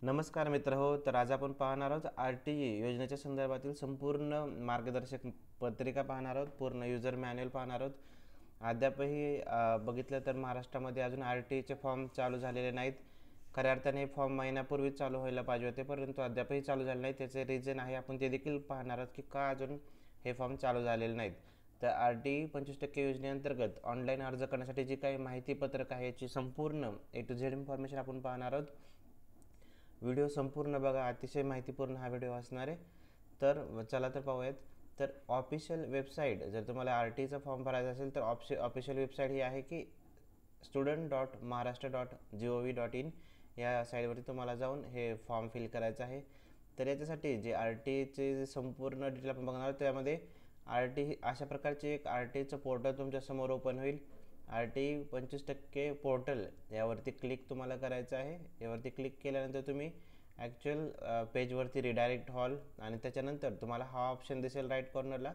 नमस्कार मित्र हो. तर आज आपण पाहणार आहोत RTE योजनेच्या संदर्भातील संपूर्ण मार्गदर्शक पत्रिका पाहणार आहोत. पूर्ण युजर मॅन्युअल पाहणार आहोत. अद्यापही बघितलं तर महाराष्ट्रामध्ये अजून RTEचे फॉर्म चालू झालेले नाहीत. खऱ्या अर्थाने हे फॉर्म महिन्यापूर्वीच चालू व्हायला पाहिजे होते, परंतु अद्यापही चालू झाले नाहीत. त्याचे रिझन आहे, आपण ते देखील पाहणार आहोत की का अजून हे फॉर्म चालू झालेले नाहीत. तर RTE 25% योजनेअंतर्गत ऑनलाईन अर्ज करण्यासाठी जी काही माहितीपत्रक आहे याची संपूर्ण A to Z इन्फॉर्मेशन आपण पाहणार आहोत. व्हिडिओ संपूर्ण बघा, अतिशय माहितीपूर्ण हा व्हिडिओ असणार आहे. तर चला तर पाहूयात. तर ऑफिशियल वेबसाईट, जर तुम्हाला RTEचा फॉर्म भरायचा असेल तर ऑफिशियल वेबसाईट ही आहे की student.maharashtra.gov.in या साईटवरती तुम्हाला जाऊन हे फॉर्म फिल करायचं आहे. तर याच्यासाठी जे RTEचे जे संपूर्ण डिटेल आपण बघणार आहोत, त्यामध्ये RTE अशा प्रकारचे एक RTEचं पोर्टल तुमच्यासमोर ओपन होईल. RTE 25% पोर्टल यावरती क्लिक तुम्हाला करायचं आहे. यावरती क्लिक केल्यानंतर तुम्ही ॲक्च्युअल पेजवरती रिडायरेक्ट हॉल आणि त्याच्यानंतर तुम्हाला हा ऑप्शन दिसेल राईट कॉर्नरला,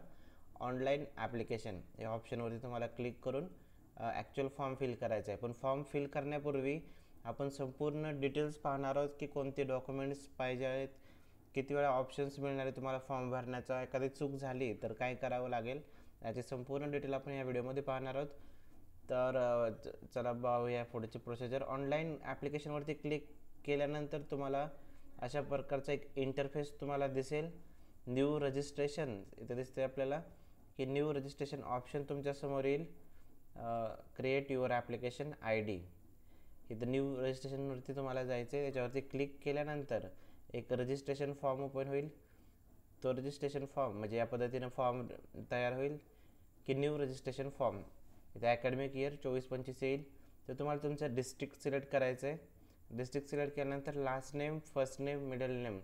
ऑनलाईन ॲप्लिकेशन. या ऑप्शनवरती तुम्हाला क्लिक करून ॲक्च्युअल फॉर्म फिल करायचा आहे. पण फॉर्म फिल करण्यापूर्वी आपण संपूर्ण डिटेल्स पाहणार आहोत की कोणते डॉक्युमेंट्स पाहिजे आहेत, किती वेळा ऑप्शन्स मिळणार आहे तुम्हाला फॉर्म भरण्याचा, एखादी चूक झाली तर काय करावं लागेल, याची संपूर्ण डिटेल आपण या व्हिडिओमध्ये पाहणार आहोत. तर चला पाहूया पुढची प्रोसिजर. ऑनलाईन ॲप्लिकेशनवरती क्लिक केल्यानंतर तुम्हाला अशा प्रकारचा एक इंटरफेस तुम्हाला दिसेल. न्यू रजिस्ट्रेशन इथं दिसते आपल्याला की न्यू रजिस्ट्रेशन ऑप्शन तुमच्यासमोर येईल. क्रिएट युअर ॲप्लिकेशन ID, इथं न्यू रजिस्ट्रेशनवरती तुम्हाला जायचं आहे. त्याच्यावरती क्लिक केल्यानंतर एक रजिस्ट्रेशन फॉर्म ओपन होईल. तो रजिस्ट्रेशन फॉर्म म्हणजे या पद्धतीनं फॉर्म तयार होईल की न्यू रजिस्ट्रेशन फॉर्म. इथे अकॅडमिक इयर 24-25 येईल. तर तुम्हाला तुमचं डिस्ट्रिक्ट सिलेक्ट करायचं आहे. डिस्ट्रिक्ट सिलेक्ट केल्यानंतर last name, first name, middle name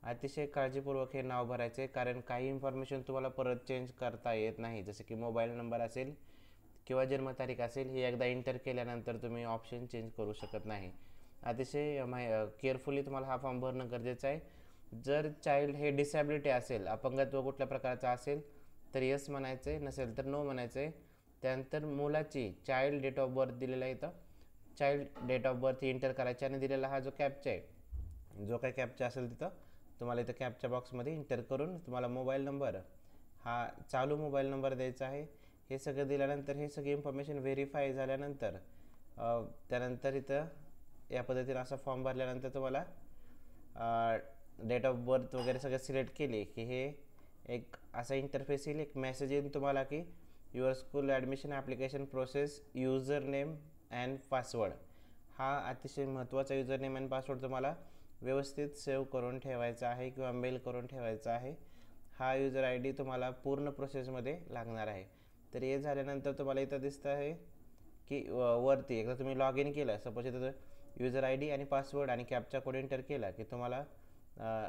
अतिशय काळजीपूर्वक हे नाव भरायचे, कारण काही इन्फॉर्मेशन तुम्हाला परत चेंज करता येत नाही. जसे की मोबाईल नंबर असेल किंवा जन्मतारीख असेल, ही एकदा एंटर केल्यानंतर तुम्ही ऑप्शन चेंज करू शकत नाही. अतिशय केअरफुली तुम्हाला हा फॉर्म भरणं गरजेचं आहे. जर चाइल्ड हे डिसॅबिलिटी असेल, अपंगत्व कुठल्या प्रकारचा असेल तर येस म्हणायचं आहे, नसेल तर नो म्हणायचं आहे. त्यानंतर मुलाची चाइल्ड डेट ऑफ बर्थ दिलेला आहे, इथं child date of birth enter करायची आणि दिलेला हा जो कॅप्चा आहे, जो काही कॅप्चा असेल तिथं तुम्हाला इथं कॅप्चा बॉक्समध्ये एंटर करून तुम्हाला मोबाईल नंबर हा चालू मोबाईल नंबर द्यायचा आहे. हे सगळं दिल्यानंतर हे सगळी इन्फॉर्मेशन व्हेरीफाय झाल्यानंतर त्यानंतर इथं या पद्धतीनं असा फॉर्म भरल्यानंतर तुम्हाला डेट ऑफ बर्थ वगैरे सगळं सिलेक्ट केले की हे एक असा इंटरफेस येईल. एक मेसेज येईल तुम्हाला की your school admission application process, user name and password. हा अतिशय महत्त्वाचा युजर नेम अँड पासवर्ड तुम्हाला व्यवस्थित सेव्ह करून ठेवायचा आहे किंवा मेल करून ठेवायचा आहे. हा युजर ID तुम्हाला पूर्ण प्रोसेसमध्ये लागणार आहे. तर हे झाल्यानंतर तुम्हाला इथं दिसतं आहे की वरती एकदा तुम्ही लॉग इन केलं, सपोज इथं युजर ID आणि पासवर्ड आणि कॅप्चा कोड एंटर केला की तुम्हाला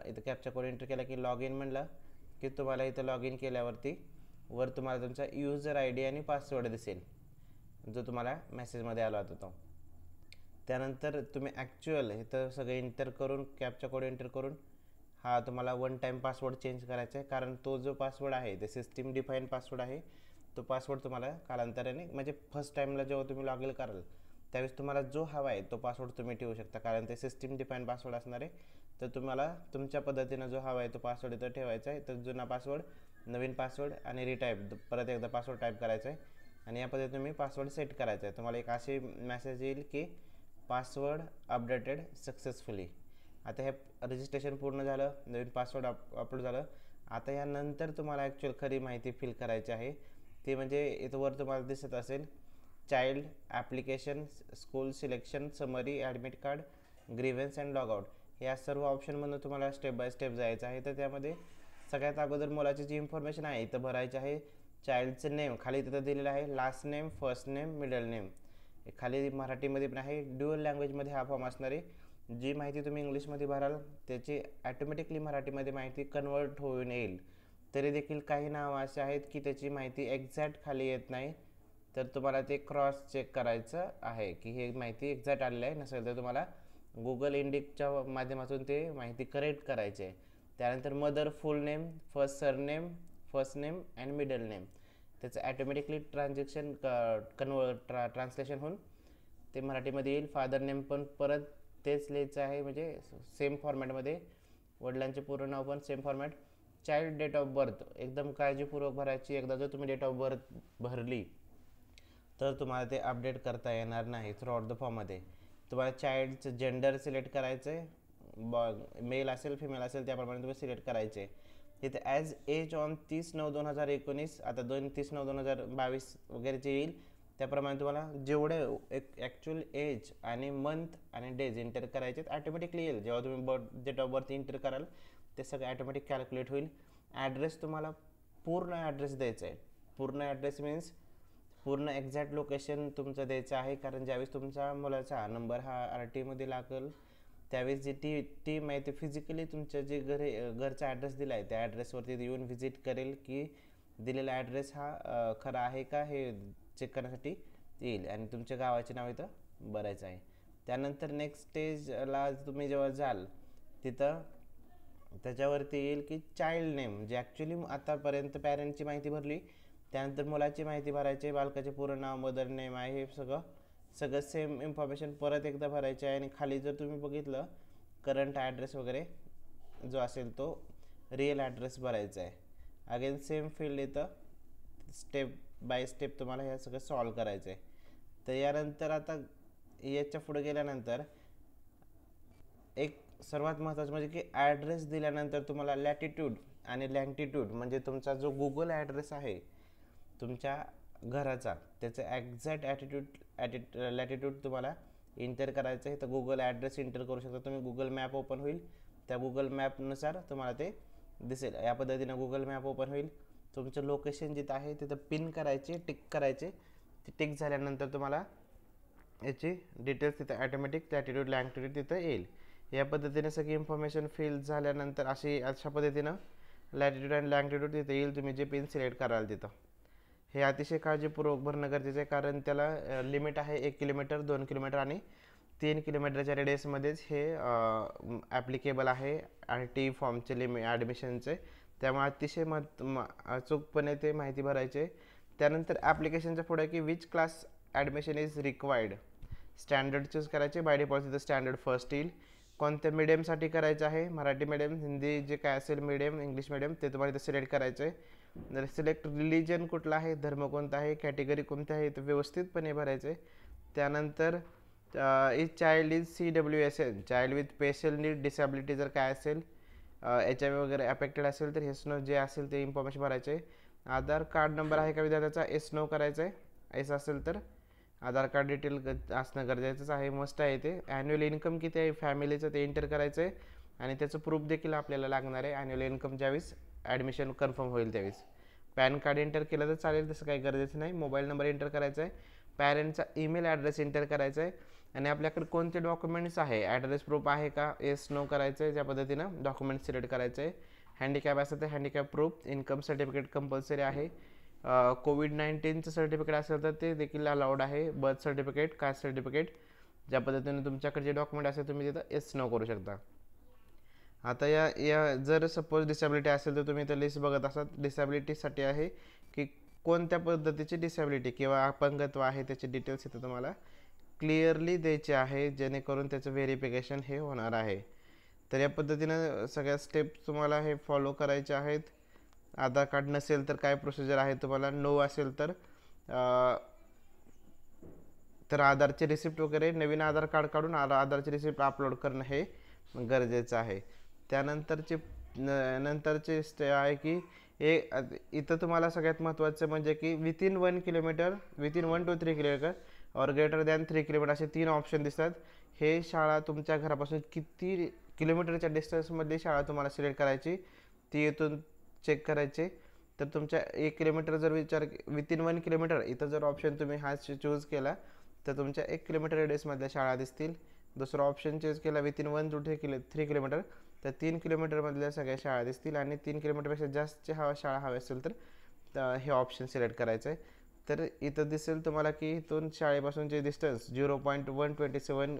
इथं कॅप्चा कोड एंटर केला की लॉग इन म्हणलं की तुम्हाला इथं लॉग इन केल्यावरती वर तुम्हाला तुमचा युजर ID आणि पासवर्ड दिसेल, जो तुम्हाला मेसेजमध्ये आला होता तो. त्यानंतर तुम्ही ॲक्च्युअल इथं सगळं एंटर करून कॅप्चा कोड एंटर करून हा तुम्हाला वन टाईम पासवर्ड चेंज करायचा आहे, कारण तो जो पासवर्ड आहे ते सिस्टीम डिफाईन पासवर्ड आहे. तो पासवर्ड तुम्हाला कालांतराने म्हणजे फर्स्ट टाईमला जेव्हा तुम्ही लॉग इन कराल त्यावेळेस तुम्हाला जो हवा आहे तो पासवर्ड तुम्ही ठेवू शकता, कारण ते सिस्टीम डिफाईन पासवर्ड असणार आहे. तर तुम्हाला तुमच्या पद्धतीनं जो हवा आहे तो पासवर्ड इथं ठेवायचा आहे. तर जुना पासवर्ड, नवीन पासवर्ड आणि रिटाईप परत एकदा पासवर्ड टाईप करायचा आहे आणि या पद्धतीने तुम्ही पासवर्ड सेट करायचा आहे. तुम्हाला एक असे मेसेज येईल की पासवर्ड अपडेटेड सक्सेसफुली. आता हे रजिस्ट्रेशन पूर्ण झालं, नवीन पासवर्ड अपलोड झालं. आता यानंतर तुम्हाला ॲक्च्युअल खरी माहिती फिल करायची आहे. ती म्हणजे इथं वर तुम्हाला दिसत असेल child application, school selection, summary, admit card, grievance and logout. या सर्व ऑप्शनमधून तुम्हाला स्टेप बाय स्टेप जायचं आहे. तर त्यामध्ये सगळ्यात अगोदर मुलाची जी इन्फॉर्मेशन आहे इथं भरायची आहे. चाइल्डचं नेम खाली तिथं दिलेलं आहे, last name, first name, middle name. खाली मराठीमध्ये पण आहे. ड्युअल लँग्वेजमध्ये हा फॉर्म असणार आहे. जी माहिती तुम्ही इंग्लिशमध्ये भराल त्याची ॲटोमॅटिकली मराठीमध्ये माहिती कन्वर्ट होऊन येईल. तरी देखील काही नावं असे आहेत की त्याची माहिती एक्झॅक्ट खाली येत नाही, तर तुम्हाला ते क्रॉस चेक करायचं आहे की हे माहिती एक्झॅक्ट आलेलं आहे. नसेल तर तुम्हाला गुगल इंडिकच्या माध्यमातून ते माहिती करेक्ट करायची आहे. त्यानंतर mother full name, first surname, first name and middle name. त्याचं ॲटोमॅटिकली ट्रान्झॅक्शन ट्रान्सलेशन होऊन ते मराठीमध्ये येईल. फादर नेम पण परत तेच लिहायचं आहे, म्हणजे सेम फॉर्मॅटमध्ये. वडिलांचे पूर्ण नाव पण same format. Child date of birth एकदम काळजीपूर्वक भरायची. एकदा जर तुम्ही डेट ऑफ बर्थ भरली तर तुम्हाला ते अपडेट करता येणार नाही थ्रू आउट द फॉर्ममध्ये. तुम्हाला चाइल्डचं जेंडर सिलेक्ट करायचं आहे, मेल असेल फिमेल असेल त्याप्रमाणे तुम्ही सिलेक्ट करायचे. तिथे ॲज एज ऑन 30/9/2019, आता 30/9/2022 वगैरेचे येईल त्याप्रमाणे तुम्हाला जेवढे ॲक्च्युअल एज आणि मंथ आणि डेज एंटर करायचे ॲटोमॅटिकली येईल. जेव्हा तुम्ही डेट ऑफ बर्थ एंटर कराल ते सगळं ॲटोमॅटिक कॅल्क्युलेट होईल. ॲड्रेस तुम्हाला पूर्ण ॲड्रेस द्यायचा आहे. पूर्ण ॲड्रेस मीन्स पूर्ण एक्झॅक्ट लोकेशन तुमचं द्यायचं आहे, कारण ज्यावेळेस तुमच्या मुलाचा नंबर हा RTमध्ये लागेल त्यावेळेस जी टीम आहे ते फिजिकली तुमच्या जे घरचा ॲड्रेस दिला आहे त्या ॲड्रेसवरती येऊन व्हिजिट करेल की दिलेला ॲड्रेस हा खरा आहे का हे चेक करण्यासाठी येईल, आणि तुमच्या गावाचे नाव इथं भरायचं आहे. त्यानंतर नेक्स्ट स्टेजला तुम्ही जेव्हा जाल तिथं त्याच्यावरती येईल की चाइल्ड नेम, जे ॲक्च्युली आतापर्यंत पॅरेंटची माहिती भरली त्यानंतर मुलाची माहिती भरायची. बालकाचे पूर्ण नाव, मदर नेम आहे, हे सगळं सेम इन्फॉर्मेशन परत एकदा भरायचे आहे. आणि खाली जर तुम्ही बघितलं करंट ॲड्रेस वगैरे जो असेल तो रिअल ॲड्रेस भरायचा आहे. अगेन सेम फील्ड इथं स्टेप बाय स्टेप तुम्हाला हे सगळं सॉल्व करायचं आहे. तर यानंतर आता याच्या पुढे गेल्यानंतर एक सर्वात महत्त्वाचं म्हणजे की ॲड्रेस दिल्यानंतर तुम्हाला लॅटिट्यूड आणि लँटिट्यूड म्हणजे तुमचा जो गुगल ॲड्रेस आहे तुमच्या घराचा त्याचं ॲक्झॅक्ट लॅटिट्यूड तुम्हाला इंटर करायचं आहे. तर गुगल ॲड्रेस इंटर करू शकता तुम्ही. गुगल मॅप ओपन होईल, त्या गुगल मॅपनुसार तुम्हाला ते दिसेल. या पद्धतीनं गुगल मॅप ओपन होईल. तुमचं लोकेशन जिथं आहे तिथं पिन करायचे, टिक करायचे. ते टिक झाल्यानंतर तुम्हाला याची डिटेल्स तिथं ॲटोमॅटिक लॅटिट्यूड लँटिट्यूड तिथं येईल. या पद्धतीने सगळी इन्फॉर्मेशन फिल झाल्यानंतर अशा पद्धतीनं लॅटिट्यूड आणि लँटिट्यूड तिथं येईल. तुम्ही जे पिन सिलेक्ट कराल तिथं हे अतिशय काळजीपूर्वक भरणं गरजेचं आहे, कारण त्याला लिमिट आहे 1 किलोमीटर, 2 किलोमीटर आणि 3 किलोमीटरच्या रेडियसमध्येच हे ॲप्लिकेबल आहे RT फॉर्मचे ॲडमिशनचे. त्यामुळे अतिशय अचूकपणे ते माहिती भरायचे. त्यानंतर ॲप्लिकेशनच्या पुढे की which class admission is required, standard choose करायचे. बाय डिफॉल्ट तिथं स्टँडर्ड फर्स्ट येईल. कोणत्या मीडियमसाठी करायचं आहे, मराठी मीडियम, हिंदी जे काय असेल मीडियम, इंग्लिश मीडियम, ते तुम्हाला इथं सिलेक्ट करायचं आहे. सिलेक्ट रिलिजन कुठला आहे, धर्म कोणता आहे, कॅटेगरी कोणती आहे ते व्यवस्थितपणे भरायचं आहे. त्यानंतर is child is CWSN, child with special need, disability जर काय असेल, HIV वगैरे अफेक्टेड असेल तर येस नो जे असेल ते इन्फॉर्मेशन भरायचे. आधार कार्ड नंबर आहे का विद्यार्थ्याचा, येस नो करायचं आहे. येस असेल तर आधार कार्ड डिटेल असणं गरजेचंच आहे, मस्ट आहे ते. ॲन्युअल इन्कम किती आहे फॅमिलीचं ते एंटर करायचं आहे, आणि त्याचं प्रूफ देखील आपल्याला लागणार आहे ॲन्युअल इन्कम ज्यावेळेस ॲडमिशन कन्फर्म होईल त्यावेळेस. पॅन कार्ड एंटर केलं तर चालेल, तसं काही गरजेचं नाही. मोबाईल नंबर एंटर करायचा आहे. पॅरेंटचा ईमेल ॲड्रेस एंटर करायचा आहे. आणि आपल्याकडे कोणते डॉक्युमेंट्स आहे, ॲड्रेस प्रूफ आहे का, येस नो करायचं आहे. त्या पद्धतीनं डॉक्युमेंट्स सिलेक्ट करायचं आहे. हँडिकॅप असेल तर handicap proof, income certificate compulsory आहे. कोविड-19चं सर्टिफिकेट असेल तर ते देखील अलाउड आहे. बर्थ सर्टिफिकेट, कास्ट सर्टिफिकेट, ज्या पद्धतीने तुमच्याकडे जे डॉक्युमेंट असेल तुम्ही तिथं येस नो करू शकता. आता या जर सपोज डिसॅबिलिटी असेल तर तुम्ही इथं लिस्ट बघत असाल. डिसॅबिलिटीसाठी आहे की कोणत्या पद्धतीची डिसॅबिलिटी किंवा अपंगत्व आहे त्याचे डिटेल्स इथं तुम्हाला क्लिअरली द्यायचे आहे, जेणेकरून त्याचं व्हेरिफिकेशन हे होणार आहे. तर या पद्धतीनं सगळ्या स्टेप्स तुम्हाला हे फॉलो करायचे आहेत. आधार कार्ड नसेल तर काय प्रोसिजर आहे तुम्हाला, नो असेल तर आधारचे रिसिप्ट वगैरे, नवीन आधार कार्ड काढून आधारचे रिसिप्ट अपलोड करणं हे गरजेचं आहे. नंतरचे आहे की इथं तुम्हाला सगळ्यात महत्त्वाचं म्हणजे की within 1 kilometre, within 1 to 3 kilometre और ग्रेटर दॅन 3 किलोमीटर असे 3 ऑप्शन दिसतात. हे शाळा तुमच्या घरापासून किती किलोमीटरच्या डिस्टन्समध्ये शाळा तुम्हाला सिलेक्ट करायची ती इथून चेक करायचे. तर तुमच्या 1 किलोमीटर जर विथिन 1 किलोमीटर इथं जर ऑप्शन तुम्ही हा चूज केला तर तुमच्या 1 किलोमीटर रेडियसमधल्या शाळा दिसतील. दुसरा ऑप्शन चूज केला विथिन 1 to 3 किलोमीटर तर 3 किलोमीटरमधल्या सगळ्या शाळा दिसतील. आणि 3 किलोमीटरपेक्षा जास्त शाळा हवी असेल तर हे ऑप्शन सिलेक्ट करायचं आहे. तर इथं दिसेल तुम्हाला की इथून शाळेपासूनचे distance 0.127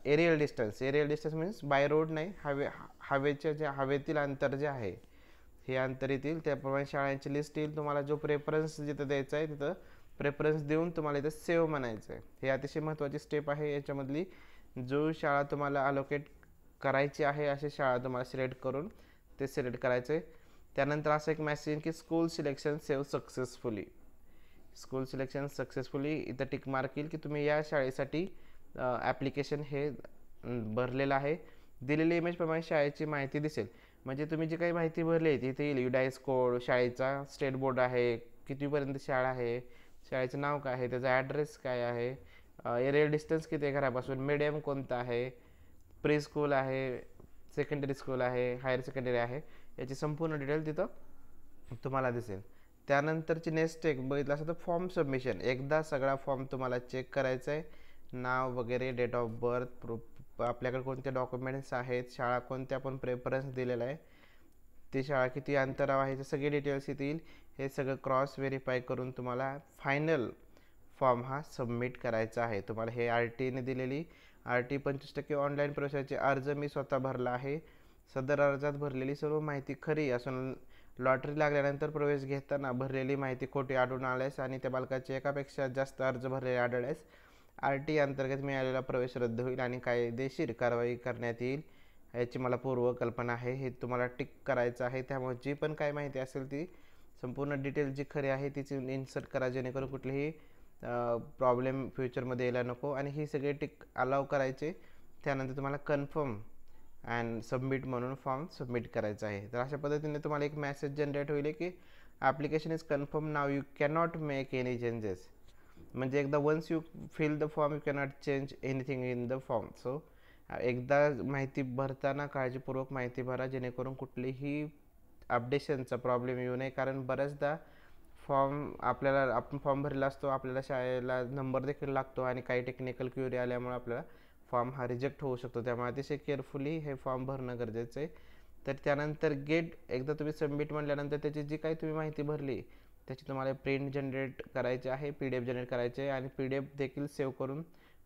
aerial distance means by road नाही, हवेतील अंतर जे आहे हे अंतर येतील. त्याप्रमाणे शाळांची लिस्ट येईल. तुम्हाला जो प्रेफरन्स जिथं द्यायचा आहे तिथं प्रेफरन्स देऊन तुम्हाला इथं सेव्ह म्हणायचं आहे. हे अतिशय महत्त्वाची स्टेप आहे याच्यामधली. जो शाळा तुम्हाला अलोकेट करायची आहे अशी शाळा तुम्हाला सिलेक्ट करून ते सिलेक्ट करायचे. त्यानंतर असं एक मेसेज येईल की school selection save successfully. School selection successfully इथं टिक मार्क येईल की तुम्ही या शाळेसाठी ॲप्लिकेशन हे भरलेलं आहे. दिलेली इमेजप्रमाणे शाळेची माहिती दिसेल. म्हणजे तुम्ही जी काही माहिती भरली आहे तिथे येईल युडायस कोड, शाळेचा स्टेट बोर्ड आहे, कितवीपर्यंत शाळा आहे, शाळेचं नाव काय आहे, त्याचा ॲड्रेस काय आहे, एरियल डिस्टन्स किती आहे घरापासून, मीडियम कोणता आहे, प्री स्कूल आहे, सेकंडरी स्कूल आहे, हायर सेकंडरी आहे, याची संपूर्ण डिटेल तिथं तुम्हाला दिसेल. त्यानंतरची नेक्स्ट एक बघितलं असं तर फॉर्म सबमिशन. एकदा सगळा फॉर्म तुम्हाला चेक करायचा आहे. नाव वगैरे, डेट ऑफ बर्थ, प्रूफ, आपल्याकडे कोणते डॉक्युमेंट्स आहेत, शाळा कोणत्या पण प्रेफरन्स दिलेला आहे, ती शाळा किती अंतरावर आहे, ते सगळे डिटेल्स येतील. हे सगळं क्रॉस व्हेरीफाय करून तुम्हाला फायनल फॉर्म हा सबमिट करायचा आहे. तुम्हाला हे RTने दिलेली RT 25% ऑनलाईन प्रवेशाचे अर्ज मी स्वतः भरला आहे. सदर अर्जात भरलेली सर्व माहिती खरी असून लॉटरी लागल्यानंतर प्रवेश घेताना भरलेली माहिती खोटी आढळून आल्यास आणि त्या बालकाचे एकापेक्षा जास्त अर्ज भरलेले आढळल्यास RT अंतर्गत मिळालेला प्रवेश रद्द होईल आणि कायदेशीर कारवाई करण्यात येईल. याची मला पूर्व कल्पना आहे. हे तुम्हाला टिक करायचं आहे. त्यामुळे जी पण काय माहिती असेल ती संपूर्ण डिटेल जी खरी आहे तिची इन्सर्ट करा, जेणेकरून कुठलीही प्रॉब्लेम फ्युचरमध्ये यायला नको. आणि ही सगळे टिक अलाव करायचे. त्यानंतर तुम्हाला कन्फर्म अँड सबमिट म्हणून फॉर्म सबमिट करायचा आहे. तर अशा पद्धतीने तुम्हाला एक मेसेज जनरेट होईल की application is confirm now, you cannot make any changes. म्हणजे एकदा once you fill the form you cannot change anything in the form. So एकदा माहिती भरताना काळजीपूर्वक माहिती भरा, जेणेकरून कुठलीही अपडेशनचा प्रॉब्लेम येऊ नये. कारण बऱ्याचदा आपण फॉर्म भरला असतो, आपल्याला शाळेला नंबर देखील लागतो आणि काही टेक्निकल क्युरी आल्यामुळे आपल्याला फॉर्म हा रिजेक्ट होऊ शकतो. त्यामुळे अतिशय केअरफुली हे फॉर्म भरणं गरजेचं आहे. तर त्यानंतर एकदा तुम्ही सबमिट म्हटल्यानंतर त्याची जी काही तुम्ही माहिती भरली त्याची तुम्हाला प्रिंट जनरेट करायची आहे, PDF जनरेट करायचे आहे आणि PDF देखील सेव्ह करून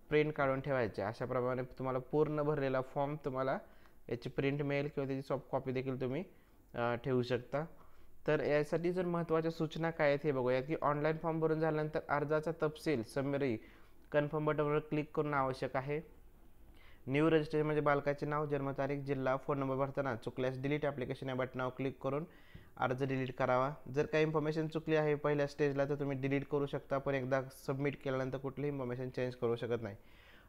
प्रिंट काढून ठेवायचे. अशाप्रमाणे तुम्हाला पूर्ण भरलेला फॉर्म तुम्हाला याची प्रिंट मिळेल किंवा त्याची सॉफ्ट कॉपी देखील तुम्ही ठेवू शकता. तर यासाठी जर महत्त्वाच्या सूचना काय आहेत हे बघूया की ऑनलाईन फॉर्म भरून झाल्यानंतर अर्जाचा तपशील समरी कन्फर्म बटनवर क्लिक करणं आवश्यक आहे. न्यू रजिस्ट्रेशन म्हणजे बालकाचे नाव, जन्मतारीख, जिल्हा, फोन नंबर भरताना चुकल्यास डिलीट ॲप्लिकेशन या बटनावर क्लिक करून अर्ज डिलीट करावा. जर काही इन्फॉर्मेशन चुकली आहे पहिल्या स्टेजला तर तुम्ही डिलीट करू शकता, पण एकदा सबमिट केल्यानंतर कुठलीही इन्फॉर्मेशन चेंज करू शकत नाही.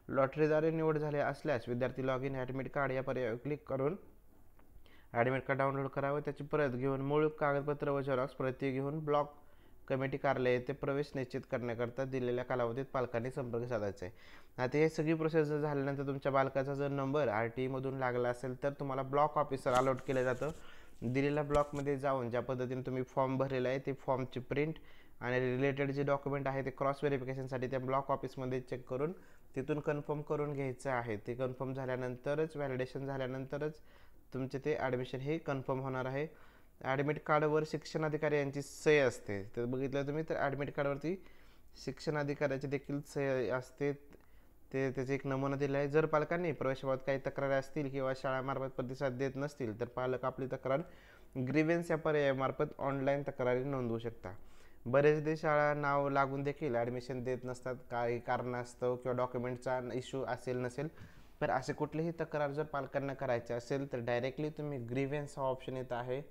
लॉटरीद्वारे निवड झाले असल्यास विद्यार्थी लॉग इन ॲडमिट कार्ड या पर्यायावर क्लिक करून ॲडमिट कार्ड डाउनलोड करावं. त्याची प्रत घेऊन मूळ कागदपत्र व झेरॉक्स प्रती घेऊन ब्लॉक कमिटी कार्यालय येथे प्रवेश निश्चित करण्याकरता दिलेल्या कालावधीत पालकांनी संपर्क साधायचा आहे. आता हे सगळी प्रोसेस झाल्यानंतर तुमच्या बालकाचा जर नंबर RTमधून लागला असेल तर तुम्हाला ब्लॉक ऑफिसर अलॉट केलं जातं. दिलेल्या ब्लॉकमध्ये जाऊन ज्या पद्धतीने तुम्ही फॉर्म भरलेला आहे ते फॉर्मची प्रिंट आणि रिलेटेड जे डॉक्युमेंट आहे ते क्रॉस व्हेरिफिकेशनसाठी त्या ब्लॉक ऑफिसमध्ये चेक करून तिथून कन्फर्म करून घ्यायचं आहे. ते कन्फर्म झाल्यानंतरच, व्हॅलिडेशन झाल्यानंतरच तुमचे ते ॲडमिशन हे कन्फर्म होणार आहे. ॲडमिट कार्डवर शिक्षणाधिकारी यांची सही असते. तर बघितलं तुम्ही तर ॲडमिट कार्डवरती शिक्षणाधिकाऱ्याची देखील सही असते. त्याचे एक नमुना दिला आहे. जर पालकांनी प्रवेशाबाबत काही तक्रारी असतील किंवा शाळामार्फत प्रतिसाद देत नसतील तर पालक आपली तक्रार ग्रीव्हन्स या पर्यायामार्फत ऑनलाईन तक्रारी नोंदवू शकता. बरेचदा शाळा नाव लागून देखील ॲडमिशन देत नसतात, काही कारणास्तव किंवा डॉक्युमेंटचा इश्यू असेल नसेल. तर असे कुठलीही तक्रार जर पालकांना करायची असेल तर डायरेक्टली तुम्ही ग्रीव्हन्स हा ऑप्शन येत आहे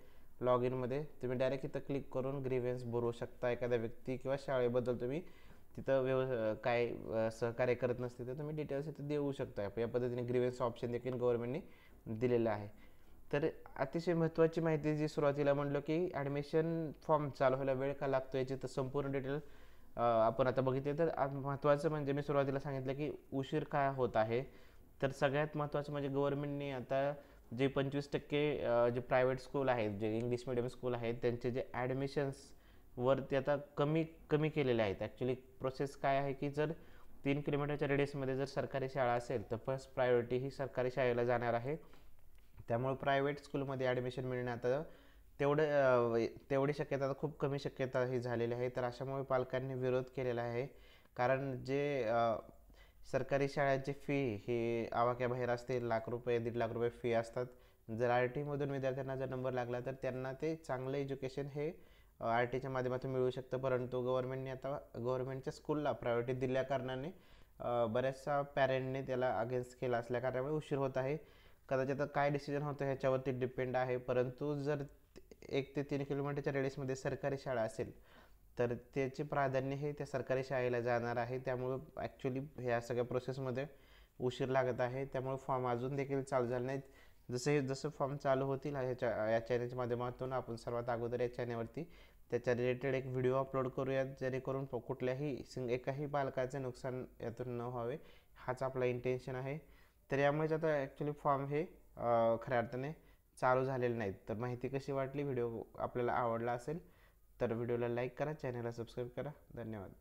लॉग इनमध्ये, तुम्ही डायरेक्ट इथं क्लिक करून ग्रीव्हन्स भरू शकता. एखाद्या व्यक्ती किंवा शाळेबद्दल तुम्ही तिथं काय सहकार्य करत नसते तर तुम्ही डिटेल्स इथं देऊ शकता. या पद्धतीने ग्रीव्हन्स ऑप्शन देखील गव्हर्नमेंटने दिलेलं आहे. तर अतिशय महत्त्वाची माहिती जी सुरुवातीला म्हणलो की ॲडमिशन फॉर्म चालू व्हायला वेळ का लागतो याची तर संपूर्ण डिटेल आपण आता बघितले. तर महत्त्वाचं म्हणजे मी सुरुवातीला सांगितलं की उशीर काय होत आहे. तर सगळ्यात महत्त्वाचं म्हणजे गव्हर्नमेंटने आता जे 25% जे प्रायव्हेट स्कूल आहेत, जे इंग्लिश मिडियम स्कूल आहेत त्यांचे जे ॲडमिशन्सवरती आता कमी केलेले आहेत. ॲक्च्युली प्रोसेस काय आहे की जर 3 किलोमीटरच्या रेडियसमध्ये जर सरकारी शाळा असेल तर फर्स्ट प्रायोरिटी ही सरकारी शाळेला जाणार आहे. त्यामुळे प्रायव्हेट स्कूलमध्ये ॲडमिशन मिळणं आता तेवढी शक्यता आता खूप कमी शक्यता ही झालेली आहे. तर अशामुळे पालकांनी विरोध केलेला आहे. कारण जे सरकारी शाळांची फी ही आवाक्याबाहेर असते. लाख रुपये, 1.5 लाख रुपये फी असतात. जर RTमधून विद्यार्थ्यांना जर नंबर लागला तर त्यांना ते चांगलं एज्युकेशन हे RTच्या माध्यमातून मिळू शकतं. परंतु गव्हर्नमेंटने आता गव्हर्नमेंटच्या स्कूलला प्रायोरिटी दिल्या कारणाने बऱ्याचशा पॅरेंटने त्याला अगेन्स्ट केला असल्या कारणामुळे उशीर होत आहे. कदाचित काय डिसिजन होतं ह्याच्यावरती डिपेंड आहे. परंतु जर 1 ते 3 किलोमीटरच्या रेडियसमध्ये सरकारी शाळा असेल तर त्याचे प्राधान्य हे त्या सरकारी शाळेला जाणार आहे. त्यामुळं ॲक्च्युली ह्या सगळ्या प्रोसेसमध्ये उशीर लागत आहे. त्यामुळे फॉर्म अजून देखील चालू झाले नाहीत. जसं फॉर्म चालू होतील या चॅनलच्या माध्यमातून आपण सर्वात अगोदर या चॅनलवरती त्याच्या रिलेटेड एक व्हिडिओ अपलोड करूयात, जेणेकरून कुठल्याही एकाही बालकाचे नुकसान यातून न व्हावे, हाच आपला इंटेन्शन आहे. तर यामुळेच आता ॲक्च्युली फॉर्म हे खऱ्या अर्थाने चालू झालेले नाहीत. तर माहिती कशी वाटली, व्हिडिओ आपल्याला आवडला असेल तर व्हिडिओला लाईक करा, चॅनलला सबस्क्राईब करा. धन्यवाद.